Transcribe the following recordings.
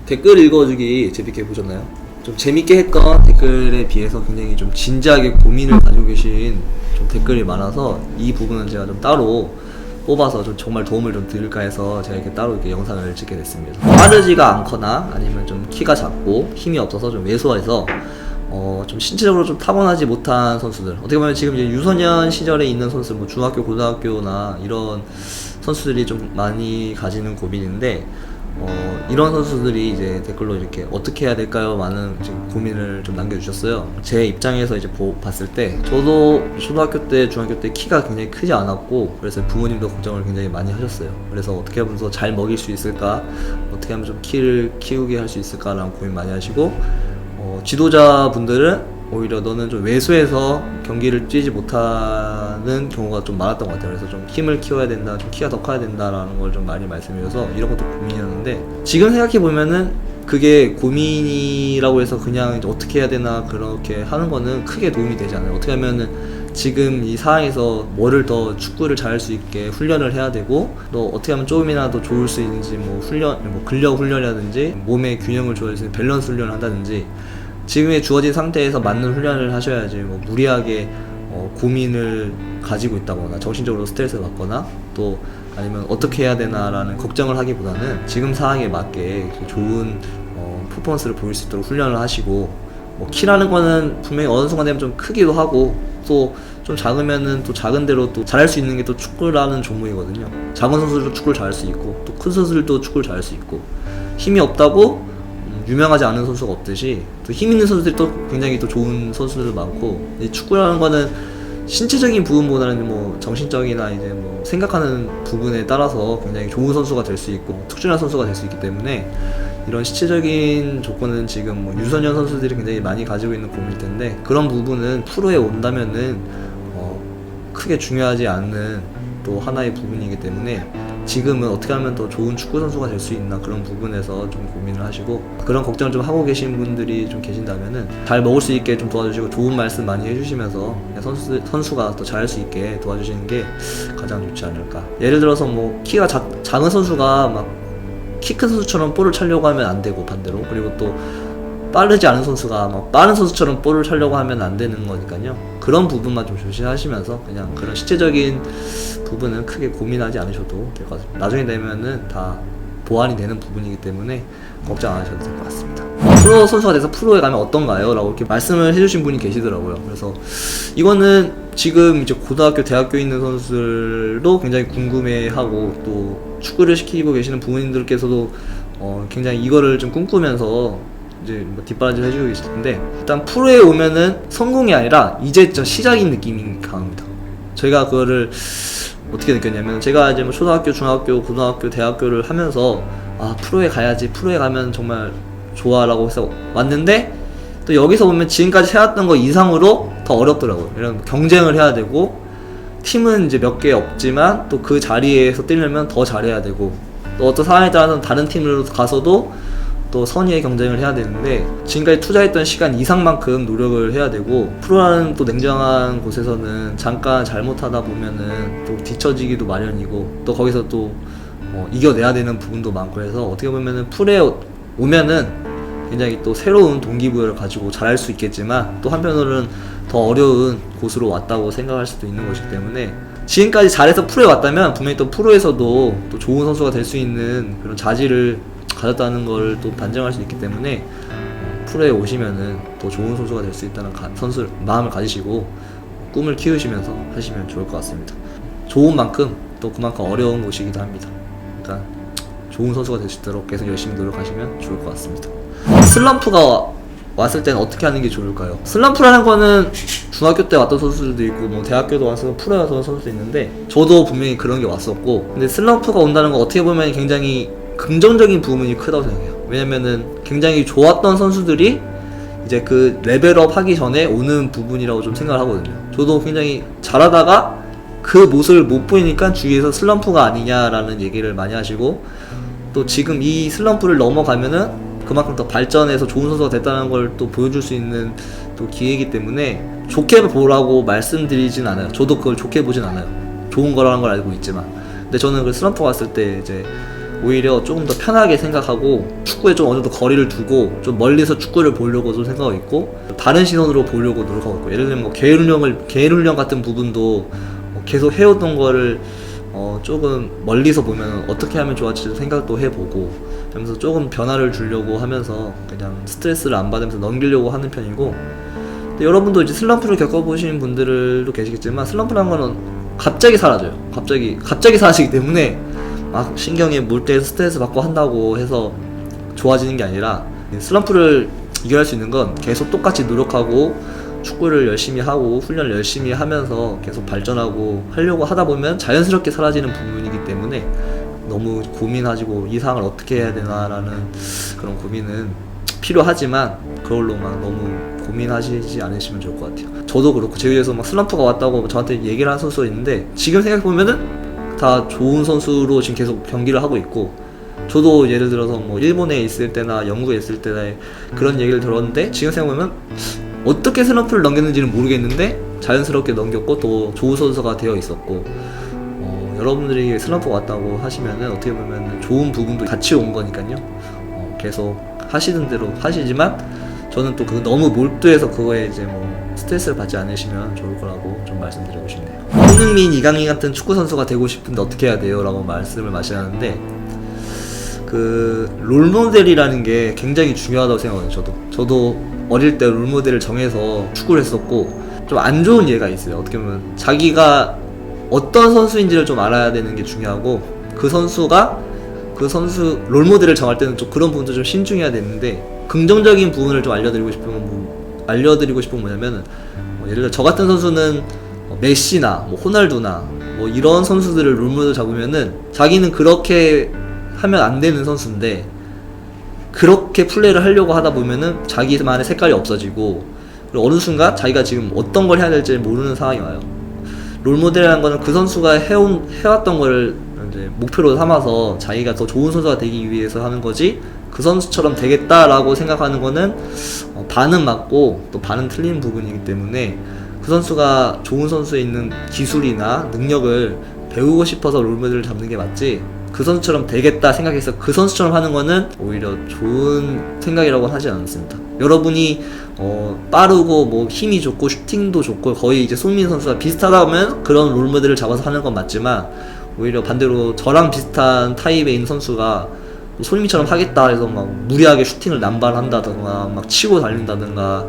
댓글 읽어주기 재밌게 보셨나요? 좀 재밌게 했던 댓글에 비해서 굉장히 좀 진지하게 고민을 가지고 계신 좀 댓글이 많아서 이 부분은 제가 좀 따로 뽑아서 좀 정말 도움을 좀 드릴까 해서 제가 이렇게 따로 이렇게 영상을 찍게 됐습니다. 빠르지가 않거나 아니면 좀 키가 작고 힘이 없어서 좀 왜소해서 좀 신체적으로 좀 타고나지 못한 선수들, 어떻게 보면 지금 이제 유소년 시절에 있는 선수, 뭐 중학교, 고등학교나 이런 선수들이 좀 많이 가지는 고민인데, 이런 선수들이 이제 댓글로 이렇게 어떻게 해야 될까요? 많은 지금 고민을 좀 남겨주셨어요. 제 입장에서 이제 봤을 때, 저도 초등학교 때, 중학교 때 키가 굉장히 크지 않았고, 그래서 부모님도 걱정을 굉장히 많이 하셨어요. 그래서 어떻게 하면 더 잘 먹일 수 있을까? 어떻게 하면 좀 키를 키우게 할 수 있을까라는 고민 많이 하시고, 지도자분들은 오히려 너는 좀 왜소해서 경기를 뛰지 못하는 경우가 좀 많았던 것 같아요. 그래서 좀 힘을 키워야 된다, 좀 키가 더 커야 된다라는 걸 좀 많이 말씀해 주셔서 이런 것도 고민이었는데, 지금 생각해 보면은 그게 고민이라고 해서 그냥 이제 어떻게 해야 되나 그렇게 하는 거는 크게 도움이 되지 않아요. 어떻게 하면은 지금 이 상황에서 뭐를 더 축구를 잘할 수 있게 훈련을 해야 되고, 또 어떻게 하면 조금이라도 좋을 수 있는지, 뭐 근력 훈련이라든지 몸의 균형을 좋아할 수 있는 밸런스 훈련을 한다든지, 지금의 주어진 상태에서 맞는 훈련을 하셔야지, 뭐 무리하게 고민을 가지고 있다거나 정신적으로 스트레스를 받거나 또 아니면 어떻게 해야 되나라는 걱정을 하기보다는 지금 상황에 맞게 좋은 퍼포먼스를 보일 수 있도록 훈련을 하시고, 뭐 키라는 거는 분명히 어느 순간 되면 좀 크기도 하고, 또 좀 작으면은 또 작은 대로 또 잘할 수 있는 게 또 축구라는 종목이거든요. 작은 선수들도 축구를 잘할 수 있고, 또 큰 선수들도 축구를 잘할 수 있고, 힘이 없다고 유명하지 않은 선수가 없듯이 또 힘 있는 선수들이 또 굉장히 또 좋은 선수들도 많고, 이 축구라는 거는 신체적인 부분보다는 뭐 정신적이나 이제 뭐 생각하는 부분에 따라서 굉장히 좋은 선수가 될 수 있고 특출난 선수가 될 수 있기 때문에, 이런 신체적인 조건은 지금 뭐 유소년 선수들이 굉장히 많이 가지고 있는 고민일 텐데, 그런 부분은 프로에 온다면은 크게 중요하지 않는 또 하나의 부분이기 때문에, 지금은 어떻게 하면 더 좋은 축구 선수가 될 수 있나 그런 부분에서 좀 고민을 하시고, 그런 걱정을 좀 하고 계신 분들이 좀 계신다면은 잘 먹을 수 있게 좀 도와주시고 좋은 말씀 많이 해주시면서 선수가 더 잘할 수 있게 도와주시는 게 가장 좋지 않을까. 예를 들어서 뭐 키가 작은 선수가 막 키 큰 선수처럼 볼을 차려고 하면 안 되고, 반대로, 그리고 또 빠르지 않은 선수가 막 빠른 선수처럼 볼을 차려고 하면 안 되는 거니까요. 그런 부분만 좀 조심하시면서 그냥 그런 신체적인 부분은 크게 고민하지 않으셔도 될 것 같습니다. 나중에 되면은 다 보완이 되는 부분이기 때문에 걱정 안 하셔도 될 것 같습니다. 프로 선수가 돼서 프로에 가면 어떤가요? 라고 이렇게 말씀을 해주신 분이 계시더라고요. 그래서 이거는 지금 이제 고등학교, 대학교에 있는 선수들도 굉장히 궁금해하고, 또 축구를 시키고 계시는 부모님들께서도 굉장히 이거를 좀 꿈꾸면서 이제 뭐 뒷바라지를 해주고 계실 텐데, 일단 프로에 오면은 성공이 아니라 이제 좀 시작인 느낌이 강합니다. 저희가 그거를 어떻게 느꼈냐면, 제가 이제 뭐 초등학교, 중학교, 고등학교, 대학교를 하면서 프로에 가야지, 프로에 가면 정말 좋아라고 해서 왔는데, 또 여기서 보면 지금까지 해왔던 거 이상으로 더 어렵더라고요. 이런 경쟁을 해야 되고, 팀은 이제 몇 개 없지만 또 그 자리에서 뛰려면 더 잘해야 되고, 또 어떤 상황에 따라서는 다른 팀으로 가서도 또 선의의 경쟁을 해야 되는데, 지금까지 투자했던 시간 이상만큼 노력을 해야 되고, 프로라는 또 냉정한 곳에서는 잠깐 잘못하다 보면은 또 뒤처지기도 마련이고, 또 거기서 또 이겨내야 되는 부분도 많고 해서, 어떻게 보면은 프로에 오면은 굉장히 또 새로운 동기부여를 가지고 잘할 수 있겠지만, 또 한편으로는 더 어려운 곳으로 왔다고 생각할 수도 있는 것이기 때문에, 지금까지 잘해서 프로에 왔다면 분명히 또 프로에서도 또 좋은 선수가 될 수 있는 그런 자질을 가졌다는 걸 또 반증할 수 있기 때문에, 프로에 오시면은 더 좋은 선수가 될 수 있다는 마음을 가지시고 꿈을 키우시면서 하시면 좋을 것 같습니다. 좋은 만큼 또 그만큼 어려운 곳이기도 합니다. 그러니까 좋은 선수가 될 수 있도록 계속 열심히 노력하시면 좋을 것 같습니다. 슬럼프가 왔을 때는 어떻게 하는 게 좋을까요? 슬럼프라는 거는 중학교 때 왔던 선수들도 있고, 뭐 대학교도 와서 프로에 와서 선수도 있는데, 저도 분명히 그런 게 왔었고, 근데 슬럼프가 온다는 건 어떻게 보면 굉장히 긍정적인 부분이 크다고 생각해요. 왜냐면은 굉장히 좋았던 선수들이 이제 그 레벨업 하기 전에 오는 부분이라고 좀 생각을 하거든요. 저도 굉장히 잘하다가 그 모습을 못 보이니까 주위에서 슬럼프가 아니냐라는 얘기를 많이 하시고, 또 지금 이 슬럼프를 넘어가면은 그만큼 더 발전해서 좋은 선수가 됐다는 걸 또 보여줄 수 있는 또 기회이기 때문에, 좋게 보라고 말씀드리진 않아요. 저도 그걸 좋게 보진 않아요. 좋은 거라는 걸 알고 있지만. 근데 저는 그 슬럼프가 왔을 때 이제 오히려 조금 더 편하게 생각하고 축구에 좀 어느 정도 거리를 두고 좀 멀리서 축구를 보려고 좀 생각하고 있고 다른 시선으로 보려고 노력하고 있고, 예를 들면 뭐 개인훈련 같은 부분도 계속 해오던 거를 조금 멀리서 보면 어떻게 하면 좋아질지 생각도 해보고 하면서 조금 변화를 주려고 하면서 그냥 스트레스를 안 받으면서 넘기려고 하는 편이고, 근데 여러분도 이제 슬럼프를 겪어보신 분들도 계시겠지만 슬럼프라는 거는 갑자기 사라져요. 갑자기 사라지기 때문에 막 신경에 몰 때 스트레스 받고 한다고 해서 좋아지는 게 아니라, 슬럼프를 이겨낼 수 있는 건 계속 똑같이 노력하고 축구를 열심히 하고 훈련을 열심히 하면서 계속 발전하고 하려고 하다 보면 자연스럽게 사라지는 부분이기 때문에 너무 고민하시고 이 상황을 어떻게 해야 되나라는 그런 고민은 필요하지만 그걸로만 너무 고민하시지 않으시면 좋을 것 같아요. 저도 그렇고 제 위에서 막 슬럼프가 왔다고 저한테 얘기를 한 선수가 있는데 지금 생각해보면은 다 좋은 선수로 지금 계속 경기를 하고 있고, 저도 예를 들어서 뭐 일본에 있을 때나 영국에 있을 때나 그런 얘기를 들었는데 지금 생각해보면 어떻게 슬럼프를 넘겼는지는 모르겠는데 자연스럽게 넘겼고 또 좋은 선수가 되어 있었고, 여러분들이 슬럼프가 왔다고 하시면은 어떻게 보면 좋은 부분도 같이 온 거니까요. 계속 하시는 대로 하시지만 저는 또 그 너무 몰두해서 그거에 이제 뭐 스트레스를 받지 않으시면 좋을 거라고 좀 말씀드리고 싶네요. 손흥민, 이강인 같은 축구 선수가 되고 싶은데 어떻게 해야 돼요? 라고 말씀을 마시는데, 그 롤모델이라는 게 굉장히 중요하다고 생각해요. 저도 어릴 때 롤모델을 정해서 축구를 했었고, 좀 안 좋은 예가 있어요. 어떻게 보면 자기가 어떤 선수인지를 좀 알아야 되는 게 중요하고, 그 선수 롤모델을 정할 때는 좀 그런 부분도 좀 신중해야 되는데, 긍정적인 부분을 좀 알려드리고 싶은 건 뭐냐면은, 예를 들어 저 같은 선수는 메시나 뭐 호날두나 뭐 이런 선수들을 롤모델 잡으면은 자기는 그렇게 하면 안 되는 선수인데 그렇게 플레이를 하려고 하다 보면은 자기만의 색깔이 없어지고, 그리고 어느 순간 자기가 지금 어떤 걸 해야 될지 모르는 상황이 와요. 롤모델이라는 거는 그 선수가 해왔던 거를 이제 목표로 삼아서 자기가 더 좋은 선수가 되기 위해서 하는 거지, 그 선수처럼 되겠다라고 생각하는 거는 반은 맞고 또 반은 틀린 부분이기 때문에 그 선수가 좋은 선수에 있는 기술이나 능력을 배우고 싶어서 롤모델을 잡는 게 맞지, 그 선수처럼 되겠다 생각해서 그 선수처럼 하는 거는 오히려 좋은 생각이라고 하지 않습니다. 여러분이 빠르고 뭐 힘이 좋고 슈팅도 좋고 거의 이제 손흥민 선수가 비슷하다면 그런 롤모델을 잡아서 하는 건 맞지만, 오히려 반대로 저랑 비슷한 타입에 있는 선수가 손흥민처럼 하겠다 해서 막 무리하게 슈팅을 남발한다든가 막 치고 달린다든가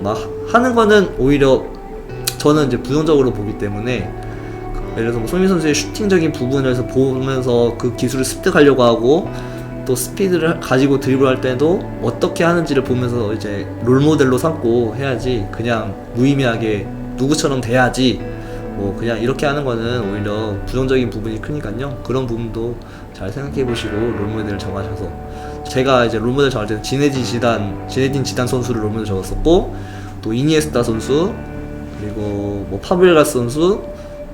막 하는 거는 오히려 저는 이제 부정적으로 보기 때문에, 예를 들어서 뭐 손흥민 선수의 슈팅적인 부분을 보면서 그 기술을 습득하려고 하고 또 스피드를 가지고 드리블할 때도 어떻게 하는지를 보면서 이제 롤모델로 삼고 해야지, 그냥 무의미하게 누구처럼 돼야지 뭐 그냥 이렇게 하는 거는 오히려 부정적인 부분이 크니까요. 그런 부분도 잘 생각해 보시고 롤모델을 정하셔서, 제가 이제 롤모델 정할 때는 지네딘 지단 선수를 롤모델 적었었고, 또 이니에스타 선수, 그리고 뭐 파브레가스 선수,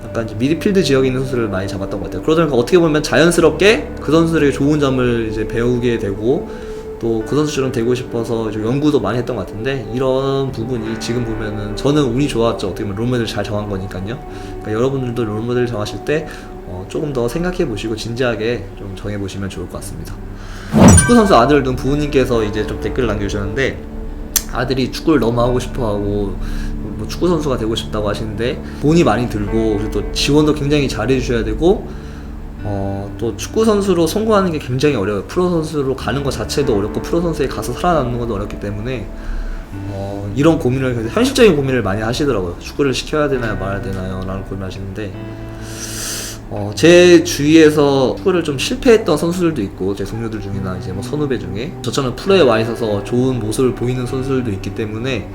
약간 이제 미드필드 지역에 있는 선수를 많이 잡았던 것 같아요. 그러다 보니까 어떻게 보면 자연스럽게 그 선수들에게 좋은 점을 이제 배우게 되고 또 그 선수처럼 되고 싶어서 이제 연구도 많이 했던 것 같은데, 이런 부분이 지금 보면은 저는 운이 좋았죠. 어떻게 보면 롤모델을 잘 정한 거니까요. 그러니까 여러분들도 롤모델을 정하실 때 조금 더 생각해 보시고 진지하게 좀 정해 보시면 좋을 것 같습니다. 축구 선수 아들을 둔 부모님께서 이제 좀 댓글을 남겨주셨는데, 아들이 축구를 너무 하고 싶어하고 뭐 축구 선수가 되고 싶다고 하시는데 돈이 많이 들고, 그리고 또 지원도 굉장히 잘해 주셔야 되고, 또 축구 선수로 성공하는 게 굉장히 어려워요. 프로 선수로 가는 것 자체도 어렵고 프로 선수에 가서 살아남는 것도 어렵기 때문에 이런 고민을, 현실적인 고민을 많이 하시더라고요. 축구를 시켜야 되나요 말아야 되나요 라는 고민을 하시는데, 제 주위에서 축구를 좀 실패했던 선수들도 있고, 제 동료들 중이나 이제 뭐 선후배 중에 저처럼 프로에 와 있어서 좋은 모습을 보이는 선수들도 있기 때문에,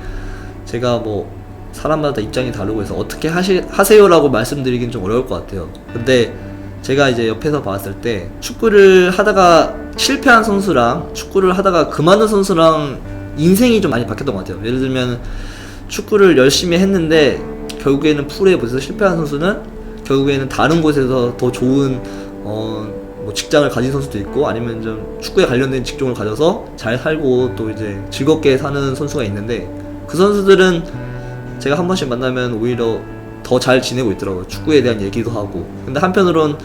제가 뭐 사람마다 입장이 다르고 해서 어떻게 하세요라고 말씀드리긴 좀 어려울 것 같아요. 근데 제가 이제 옆에서 봤을 때 축구를 하다가 실패한 선수랑 축구를 하다가 그만둔 선수랑 인생이 좀 많이 바뀌었던 것 같아요. 예를 들면 축구를 열심히 했는데 결국에는 프로에 붙어서 실패한 선수는 결국에는 다른 곳에서 더 좋은 뭐 직장을 가진 선수도 있고, 아니면 좀 축구에 관련된 직종을 가져서 잘 살고 또 이제 즐겁게 사는 선수가 있는데, 그 선수들은 제가 한 번씩 만나면 오히려 더 잘 지내고 있더라고요. 축구에 대한 얘기도 하고. 근데 한편으론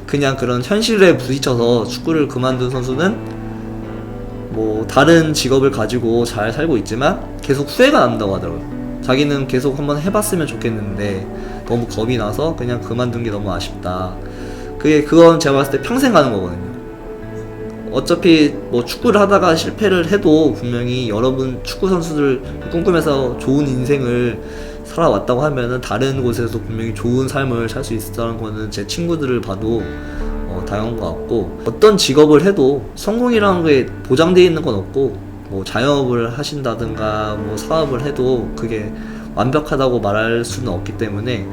그냥 그런 현실에 부딪혀서 축구를 그만둔 선수는 뭐 다른 직업을 가지고 잘 살고 있지만 계속 후회가 남는다고 하더라고요. 자기는 계속 한번 해봤으면 좋겠는데 너무 겁이 나서 그냥 그만둔 게 너무 아쉽다. 그건 제가 봤을 때 평생 가는 거거든요. 어차피 뭐 축구를 하다가 실패를 해도 분명히 여러분 축구 선수들 꿈꾸면서 좋은 인생을 살아왔다고 하면은 다른 곳에서도 분명히 좋은 삶을 살 수 있었다는 거는 제 친구들을 봐도 당연한 것 같고, 어떤 직업을 해도 성공이라는 게 보장되어 있는 건 없고, 뭐 자영업을 하신다든가 뭐 사업을 해도 그게 완벽하다고 말할 수는 없기 때문에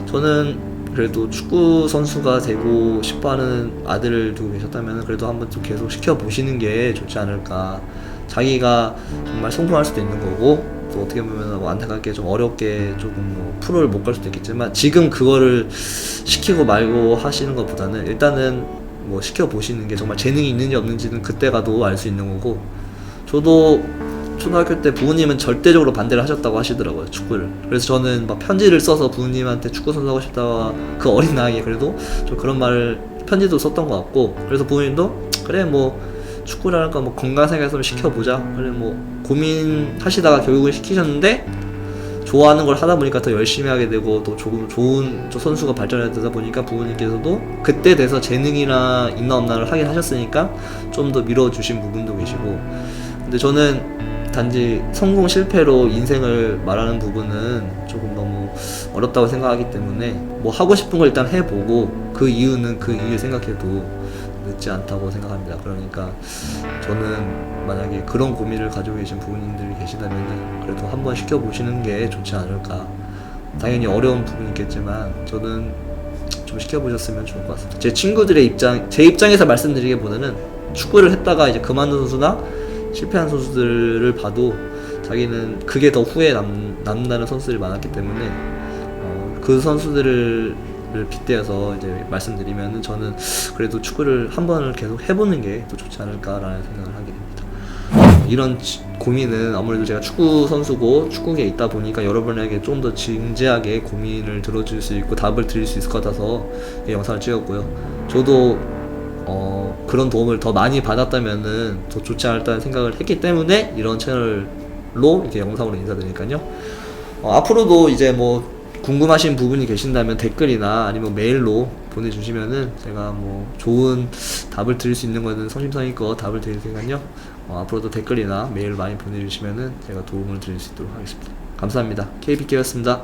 저는 그래도 축구 선수가 되고 싶어하는 아들을 두고 계셨다면 그래도 한번 좀 계속 시켜보시는 게 좋지 않을까. 자기가 정말 성공할 수도 있는 거고, 또 어떻게 보면 뭐 안타깝게 좀 어렵게 조금 뭐 프로를 못 갈 수도 있겠지만 지금 그거를 시키고 말고 하시는 것보다는 일단은 뭐 시켜보시는 게 정말 재능이 있는지 없는지는 그때 가도 알 수 있는 거고, 저도 초등학교 때 부모님은 절대적으로 반대를 하셨다고 하시더라고요, 축구를. 그래서 저는 막 편지를 써서 부모님한테 축구 선수 하고 싶다, 그 어린 나이에 그래도 좀 그런 말을 편지도 썼던 것 같고, 그래서 부모님도 그래 뭐 축구라니까 뭐 건강 생각해서 시켜보자, 그래 뭐 고민하시다가 결국은 시키셨는데 좋아하는 걸 하다 보니까 더 열심히 하게 되고 또 조금 좋은 선수가 발전되다 보니까 부모님께서도 그때 돼서 재능이나 있나 없나를 확인 하셨으니까 좀 더 밀어주신 부분도 계시고, 근데 저는 단지 성공 실패로 인생을 말하는 부분은 조금 너무 어렵다고 생각하기 때문에 뭐 하고 싶은 걸 일단 해보고 그 이유는 그 이유 생각해도 늦지 않다고 생각합니다. 그러니까 저는 만약에 그런 고민을 가지고 계신 부모님들이 계시다면 그래도 한번 시켜보시는 게 좋지 않을까. 당연히 어려운 부분이 있겠지만 저는 좀 시켜보셨으면 좋을 것 같습니다. 제 친구들의 제 입장에서 말씀드리기보다는 축구를 했다가 이제 그만둔 선수나 실패한 선수들을 봐도 자기는 그게 더 후회에 남는다는 선수들이 많았기 때문에 그 선수들을 빗대어서 이제 말씀드리면은 저는 그래도 축구를 한 번을 계속 해보는 게 더 좋지 않을까라는 생각을 하게 됩니다. 이런 고민은 아무래도 제가 축구 선수고 축구계에 있다 보니까 여러분에게 좀 더 진지하게 고민을 들어줄 수 있고 답을 드릴 수 있을 것 같아서 이 영상을 찍었고요. 저도 그런 도움을 더 많이 받았다면은 더 좋지 않을까라는 생각을 했기 때문에 이런 채널로 이렇게 영상으로 인사드리니까요. 앞으로도 이제 뭐 궁금하신 부분이 계신다면 댓글이나 아니면 메일로 보내주시면은 제가 뭐 좋은 답을 드릴 수 있는 거는 성심성의껏 답을 드릴 테니까요. 앞으로도 댓글이나 메일 많이 보내주시면은 제가 도움을 드릴 수 있도록 하겠습니다. 감사합니다. KBK였습니다.